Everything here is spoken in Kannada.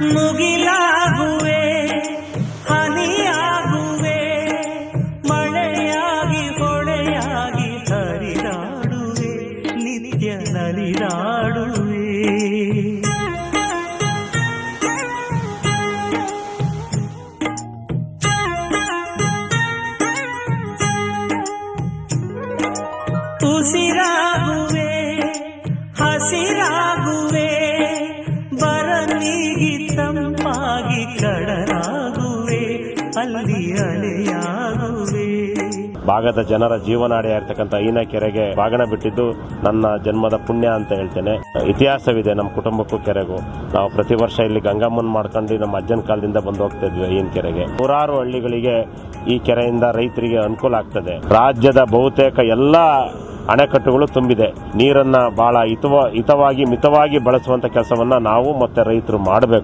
ಮುಗಿಲಾಗುವೆ ಹನಿಯಾಗುವೆ ಮಳೆಯಾಗಿ ಹೊಳೆಯಾಗಿ ಹರಿದಾಡುವೆ ನಿತ್ಯ ನಲಿದಾಡುವೆ. ಉಸಿರಾಗುವೆ ಹಸಿರಾಗುವೆ ಬರನಿಗಿ ತಂಪಾಗಿ ಕಡಲಾಗುವೆ ಅಲ್ಲಿ ಅಲೆಯಾಗುವೆ. ಭಾಗದ ಜನರ ಜೀವನಾಡಿಯಾಗಿರ್ತಕ್ಕಂಥ ಈನ ಕೆರೆಗೆ ಬಾಗಣ ಬಿಟ್ಟಿದ್ದು ನನ್ನ ಜನ್ಮದ ಪುಣ್ಯ ಅಂತ ಹೇಳ್ತೇನೆ. ಇತಿಹಾಸವಿದೆ ನಮ್ಮ ಕುಟುಂಬಕ್ಕೂ ಕೆರೆಗೂ. ನಾವು ಪ್ರತಿ ವರ್ಷ ಇಲ್ಲಿ ಗಂಗಮ್ಮನ್ ಮಾಡ್ಕೊಂಡು ನಮ್ಮ ಅಜ್ಜನ ಕಾಲದಿಂದ ಬಂದು ಹೋಗ್ತಾ ಇದ್ವಿ ಈನ ಕೆರೆಗೆ. ನೂರಾರು ಹಳ್ಳಿಗಳಿಗೆ ಈ ಕೆರೆಯಿಂದ ರೈತರಿಗೆ ಅನುಕೂಲ ಆಗ್ತದೆ. ರಾಜ್ಯದ ಬಹುತೇಕ ಎಲ್ಲ ಅಣೆಕಟ್ಟುಗಳು ತುಂಬಿದೆ. ನೀರನ್ನ ಬಹಳ ಹಿತವಾಗಿ ಮಿತವಾಗಿ ಬಳಸುವಂತ ಕೆಲಸವನ್ನ ನಾವು ಮತ್ತೆ ರೈತರು ಮಾಡಬೇಕು.